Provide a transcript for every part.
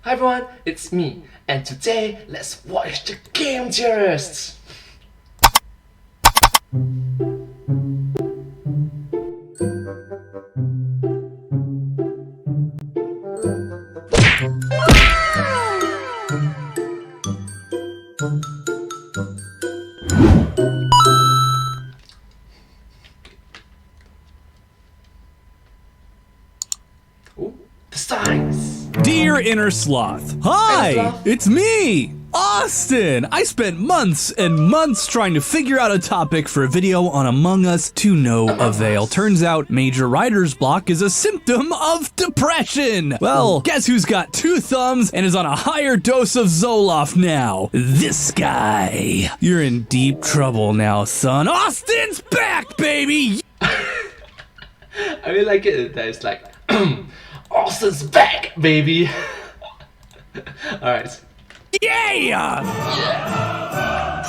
Hi everyone, it's me, and today let's watch the Game Theorists! Ooh, the signs! Dear Inner Sloth, hi! Inner Sloth? It's me, Austin! I spent months and months trying to figure out a topic for a video on Among Us to no avail. Turns out major writer's block is a symptom of depression! Well, guess who's got 2 thumbs and is on a higher dose of Zoloft now? This guy. You're in deep trouble now, son. Austin's back, baby! I really like it that it's like, Austin's back, baby! Alright. Yeah!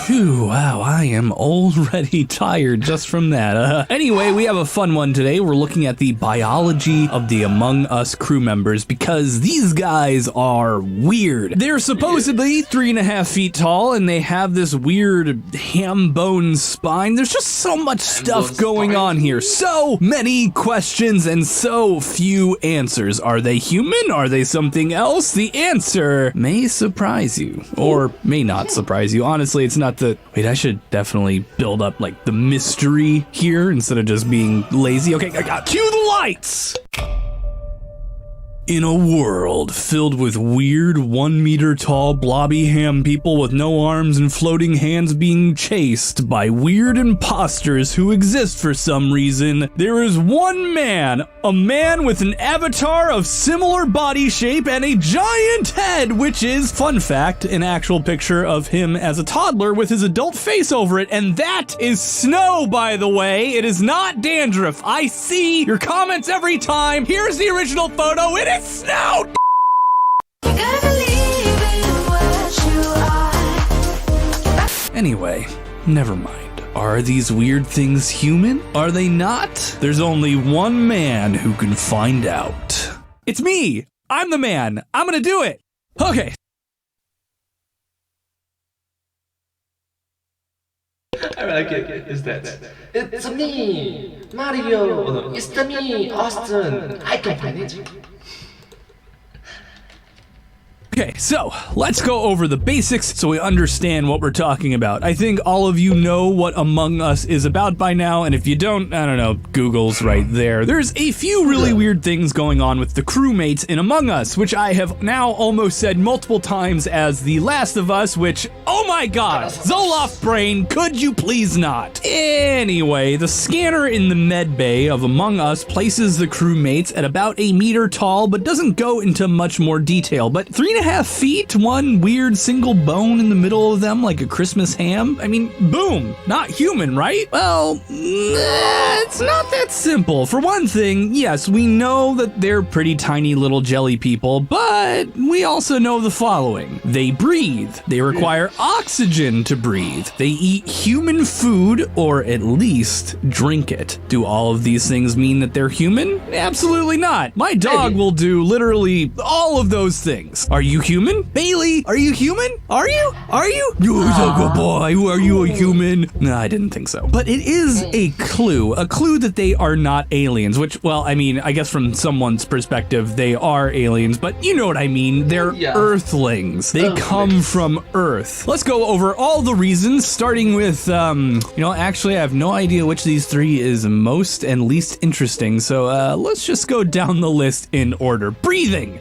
Phew, wow, I am already tired just from that. Anyway, we have a fun one today. We're looking at the biology of the Among Us crew members because these guys are weird. They're supposedly 3.5 feet tall and they have this weird ham bone spine. There's just so much stuff going on here. So many questions and so few answers. Are they human? Are they something else? The answer may surprise you or may not surprise you. Honestly, it's not the... Wait, I should definitely build up like the mystery here instead of just being lazy. Okay, I got cue the lights! In a world filled with weird 1 meter tall blobby ham people with no arms and floating hands being chased by weird imposters who exist for some reason, there is one man, a man with an avatar of similar body shape and a giant head, which is, fun fact, an actual picture of him as a toddler with his adult face over it, and that is Snow, by the way. It is not dandruff. I see your comments every time. Here's the original photo. It is Snow! Anyway, never mind. Are these weird things human? Are they not? There's only one man who can find out. It's me! I'm the man! I'm gonna do it! Okay. I like it. Is that it's me, Mario. It's me, Austin. I can find it. Okay, so let's go over the basics so we understand what we're talking about. I think all of you know what Among Us is about by now, and if you don't, I don't know, Google's right there. There's a few really weird things going on with the crewmates in Among Us, which I have now almost said multiple times as The Last of Us, which, oh my god, Zoloft brain, could you please not? Anyway, the scanner in the med bay of Among Us places the crewmates at about 1 meter tall, but doesn't go into much more detail, but 3.5 feet, one weird single bone in the middle of them like a Christmas ham. I mean, boom, not human, right? Well, it's not that simple. For one thing, yes, we know that they're pretty tiny little jelly people, but we also know the following. They breathe. They require oxygen to breathe. They eat human food, or at least drink it. Do all of these things mean that they're human? Absolutely not. My dog will do literally all of those things. Are you human? Bailey, are you human? Are you? Are you? You're a good boy. Are you a human? No, I didn't think so. But it is a clue that they are not aliens, which, well, I mean, I guess from someone's perspective, they are aliens, but you know what I mean. They're Earthlings. They come from Earth. Let's go over all the reasons, starting with, actually, I have no idea which of these 3 is most and least interesting, so let's just go down the list in order. Breathing.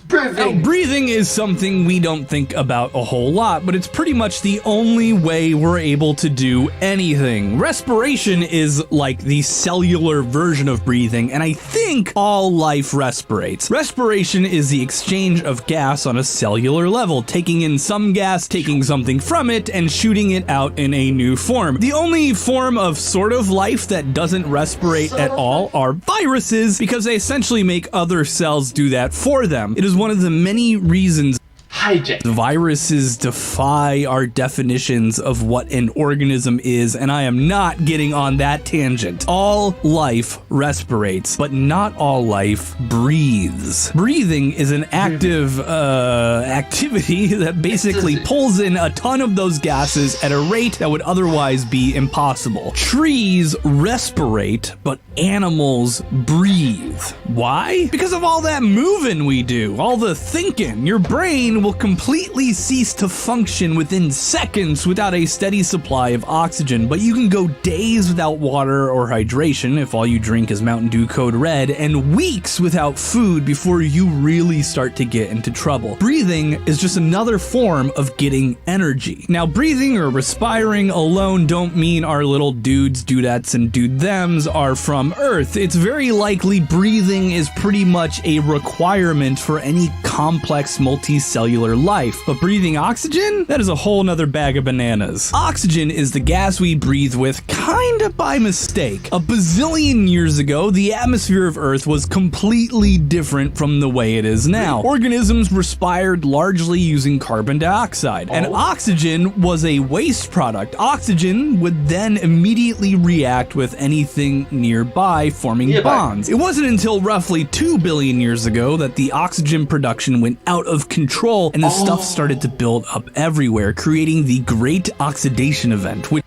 Now, breathing is something we don't think about a whole lot, but it's pretty much the only way we're able to do anything. Respiration is like the cellular version of breathing, and I think all life respirates. Respiration is the exchange of gas on a cellular level, taking in some gas, taking something from it, and shooting it out in a new form. The only form of sort of life that doesn't respirate at all are viruses, because they essentially make other cells do that for them. It is one of the many reasons hijacked. Viruses defy our definitions of what an organism is, and I am not getting on that tangent. All life respirates, but not all life breathes. Breathing is an active activity that basically pulls in a ton of those gases at a rate that would otherwise be impossible. Trees respirate, but animals breathe. Why? Because of all that moving we do, all the thinking. Your brain will completely cease to function within seconds without a steady supply of oxygen, but you can go days without water or hydration if all you drink is Mountain Dew Code Red, and weeks without food before you really start to get into trouble. Breathing is just another form of getting energy. Now, breathing or respiring alone don't mean our little dudes, dudettes, and dude-thems are from Earth. It's very likely breathing is pretty much a requirement for any complex multicellular life. But breathing oxygen? That is a whole nother bag of bananas. Oxygen is the gas we breathe with kinda by mistake. A bazillion years ago, the atmosphere of Earth was completely different from the way it is now. Organisms respired largely using carbon dioxide, and oxygen was a waste product. Oxygen would then immediately react with anything nearby, forming bonds. It wasn't until roughly 2 billion years ago that the oxygen production went out of control and the stuff started to build up everywhere, creating the Great Oxidation Event, which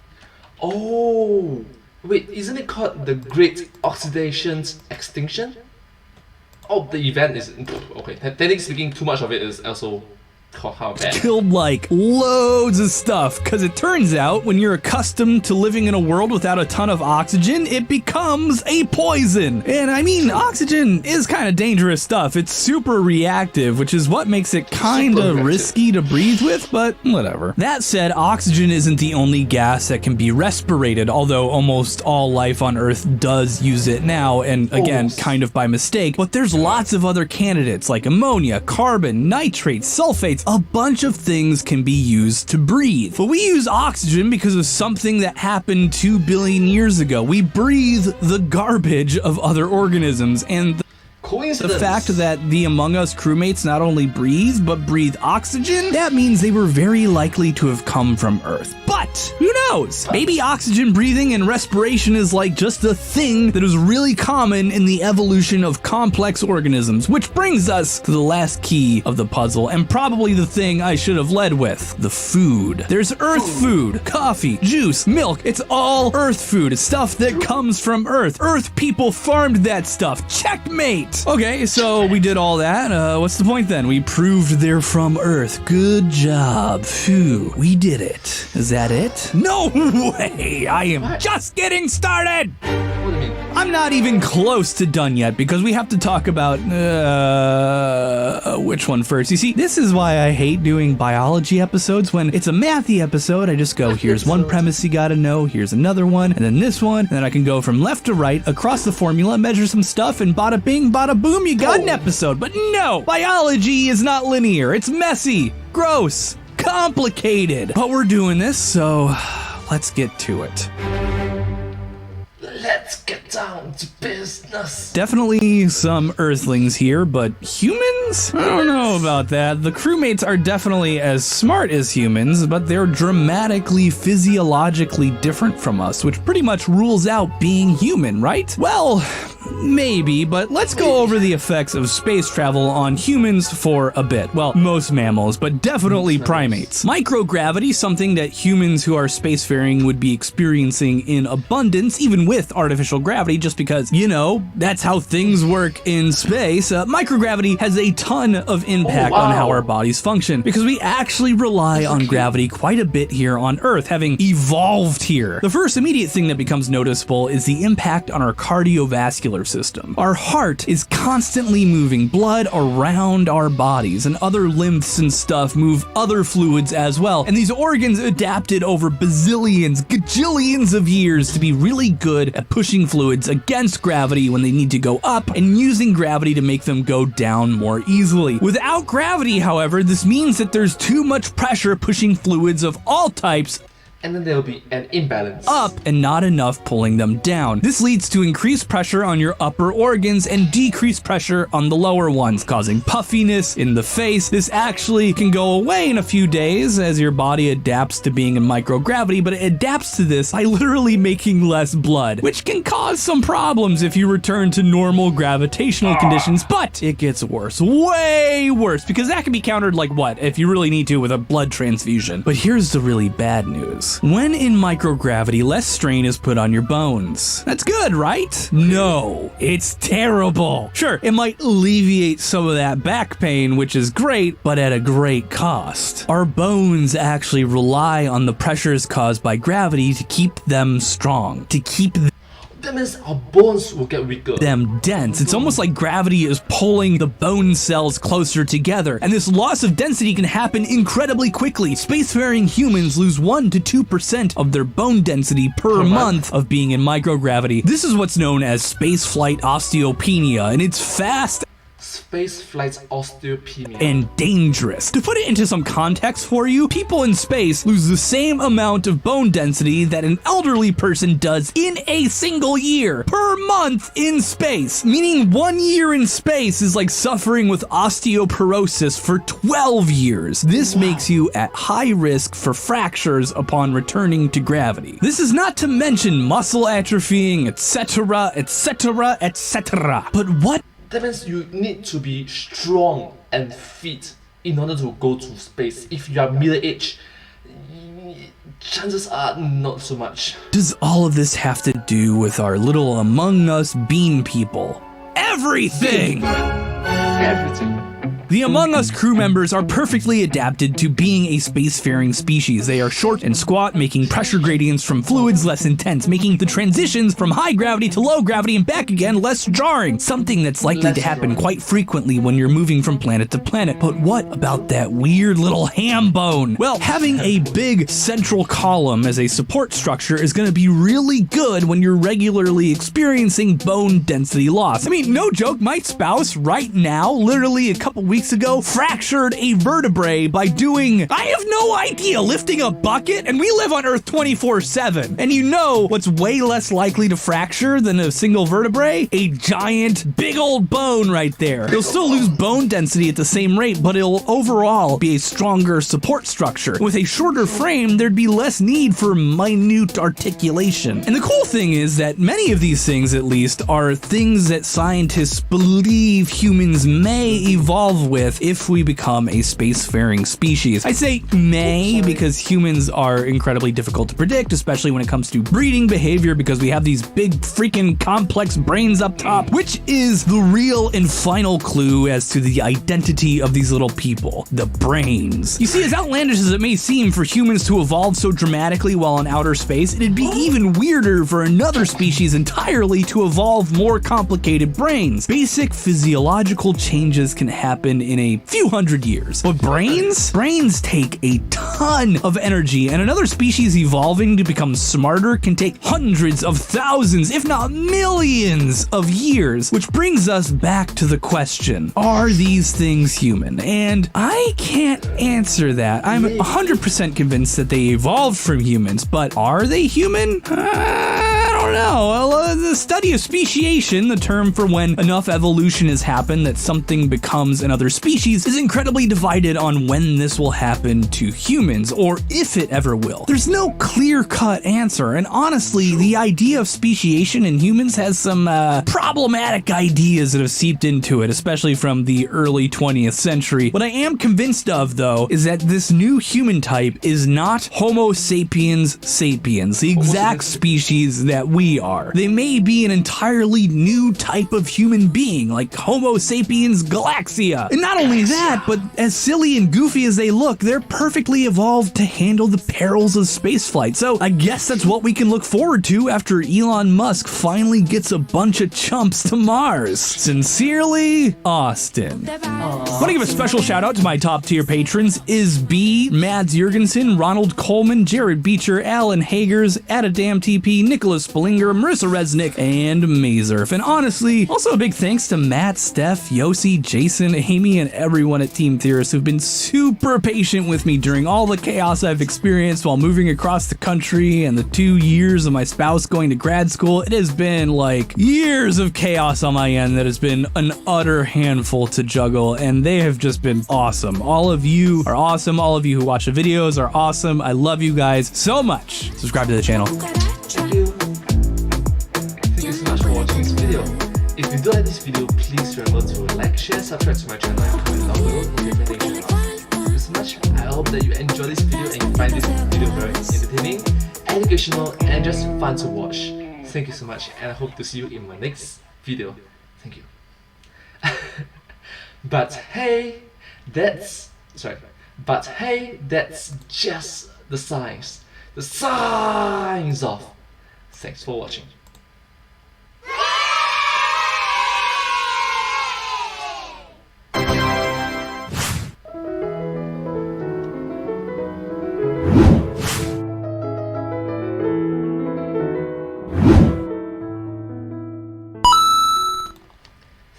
Oh, wait, isn't it called the Great Oxidation Extinction? Oh, the event is... Okay, technically speaking, too much of it is also how bad. killed like loads of stuff, because it turns out when you're accustomed to living in a world without a ton of oxygen, it becomes a poison. And I mean, oxygen is kind of dangerous stuff. It's super reactive, which is what makes it kind of risky to breathe with, but whatever. That said, oxygen isn't the only gas that can be respirated, although almost all life on Earth does use it now, and again, kind of by mistake. But there's lots of other candidates like ammonia, carbon, nitrates, sulfates. A bunch of things can be used to breathe. But we use oxygen because of something that happened 2 billion years ago. We breathe the garbage of other organisms, and the fact that the Among Us crewmates not only breathe, but breathe oxygen, that means they were very likely to have come from Earth. But who knows? Maybe oxygen breathing and respiration is like just a thing that is really common in the evolution of complex organisms, which brings us to the last key of the puzzle, and probably the thing I should have led with, the food. There's Earth food, coffee, juice, milk. It's all Earth food. It's stuff that comes from Earth. Earth people farmed that stuff. Checkmate! Okay, so we did all that. What's the point then? We proved they're from Earth. Good job. Phew, we did it. Is that it? No way! I am just getting started! What do you mean? I'm not even close to done yet because we have to talk about, which one first? You see, this is why I hate doing biology episodes. When it's a mathy episode, I just go, here's one premise you gotta know, here's another one, and then this one, and then I can go from left to right across the formula, measure some stuff, and bada bing, bada boom, you got an episode. But no, biology is not linear. It's messy, gross, complicated. But we're doing this, so let's get to it. Let's get down to business. Definitely some Earthlings here, but humans? I don't know about that. The crewmates are definitely as smart as humans, but they're dramatically physiologically different from us, which pretty much rules out being human, right? Well, maybe, but let's go over the effects of space travel on humans for a bit. Well, most mammals, but definitely primates. Microgravity, something that humans who are spacefaring would be experiencing in abundance, even with artificial gravity, just because, you know, that's how things work in space. Microgravity has a ton of impact on how our bodies function, because we actually rely on gravity quite a bit here on Earth, having evolved here. The first immediate thing that becomes noticeable is the impact on our cardiovascular system. Our heart is constantly moving blood around our bodies, and other lymphs and stuff move other fluids as well. And these organs adapted over bazillions, gajillions of years to be really good at pushing fluids against gravity when they need to go up, and using gravity to make them go down more easily. Without gravity, however, this means that there's too much pressure pushing fluids of all types And then there will be an imbalance. up and not enough pulling them down. This leads to increased pressure on your upper organs and decreased pressure on the lower ones, causing puffiness in the face. This actually can go away in a few days as your body adapts to being in microgravity, but it adapts to this by literally making less blood, which can cause some problems if you return to normal gravitational conditions, but it gets worse, way worse, because that can be countered like what, if you really need to, with a blood transfusion. But here's the really bad news. When in microgravity, less strain is put on your bones. That's good, right? No, it's terrible. Sure, it might alleviate some of that back pain, which is great, but at a great cost. Our bones actually rely on the pressures caused by gravity to keep them strong, to keep That means our bones will get weaker. them dense. It's almost like gravity is pulling the bone cells closer together, and this loss of density can happen incredibly quickly. Spacefaring humans lose 1 to 2% of their bone density per month of being in microgravity. This is what's known as spaceflight osteopenia, and it's fast Space flight osteopenia. and dangerous. To put it into some context for you, people in space lose the same amount of bone density that an elderly person does in a single year per month in space, meaning 1 year in space is like suffering with osteoporosis for 12 years. This makes you at high risk for fractures upon returning to gravity. This is not to mention muscle atrophying, etc., etc., etc. But what That means you need to be strong and fit in order to go to space. If you are middle-aged, chances are not so much. does all of this have to do with our little Among Us bean people? Everything! Everything. The Among Us crew members are perfectly adapted to being a spacefaring species. They are short and squat, making pressure gradients from fluids less intense, making the transitions from high gravity to low gravity and back again less jarring, something that's likely to happen quite frequently when you're moving from planet to planet. But what about that weird little ham bone? Well, having a big central column as a support structure is going to be really good when you're regularly experiencing bone density loss. I mean, no joke, my spouse right now, literally a couple weeks ago, fractured a vertebrae by doing, I have no idea, lifting a bucket, and we live on Earth 24/7. And you know what's way less likely to fracture than a single vertebrae? A giant, big old bone right there. You'll still lose bone density at the same rate, but it'll overall be a stronger support structure. With a shorter frame, there'd be less need for minute articulation. And the cool thing is that many of these things, at least, are things that scientists believe humans may evolve with if we become a spacefaring species. I say may because humans are incredibly difficult to predict, especially when it comes to breeding behavior, because we have these big freaking complex brains up top, which is the real and final clue as to the identity of these little people, the brains. You see, as outlandish as it may seem for humans to evolve so dramatically while in outer space, it'd be even weirder for another species entirely to evolve more complicated brains. Basic physiological changes can happen in a few hundred years. But brains? Brains take a ton of energy, and another species evolving to become smarter can take hundreds of thousands, if not millions of years. Which brings us back to the question, are these things human? And I can't answer that. I'm 100% convinced that they evolved from humans, but are they human? I don't know. Well, the study of speciation, the term for when enough evolution has happened that something becomes another species, is incredibly divided on when this will happen to humans, or if it ever will. There's no clear-cut answer, and honestly, the idea of speciation in humans has some problematic ideas that have seeped into it, especially from the early 20th century. What I am convinced of, though, is that this new human type is not Homo sapiens sapiens, the exact species that we are. They may be an entirely new type of human being, like Homo sapiens galaxia. And not only that, but as silly and goofy as they look, they're perfectly evolved to handle the perils of spaceflight. So I guess that's what we can look forward to after Elon Musk finally gets a bunch of chumps to Mars. Sincerely, Austin. I want to give a special shout out to my top tier patrons: Is B, Mads Jurgensen, Ronald Coleman, Jared Beecher, Alan Hagers, Adadam TP, Nicholas Spillane, Linger, Marissa Resnick, and Mazurf. And honestly, also a big thanks to Matt, Steph, Yossi, Jason, Amy, and everyone at Team Theorist who've been super patient with me during all the chaos I've experienced while moving across the country and the 2 years of my spouse going to grad school. It has been like years of chaos on my end that has been an utter handful to juggle, and they have just been awesome. All of you are awesome. All of you who watch the videos are awesome. I love you guys so much. Subscribe to the channel. Thank you. Thank you so much for watching this video. If you do like this video, please remember to like, share, subscribe to my channel, and comment down below if you have anything. Thank you so much. I hope that you enjoy this video and you find this video very entertaining, educational, and just fun to watch. Thank you so much, and I hope to see you in my next video. Thank you. But hey, that's just the signs. The signs of. Thanks for watching.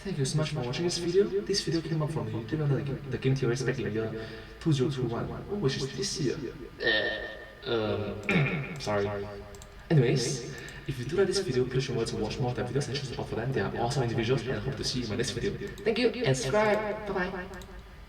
Thank you so much for watching this video. This video came up from the YouTube channel, the Game Theorist back in the year 2021, which is this year. Sorry. Anyways, if you do like this video, please remember to watch more of their videos and show support for them. They are awesome individuals, and I hope to see you in my next video. Thank you and subscribe. Bye bye.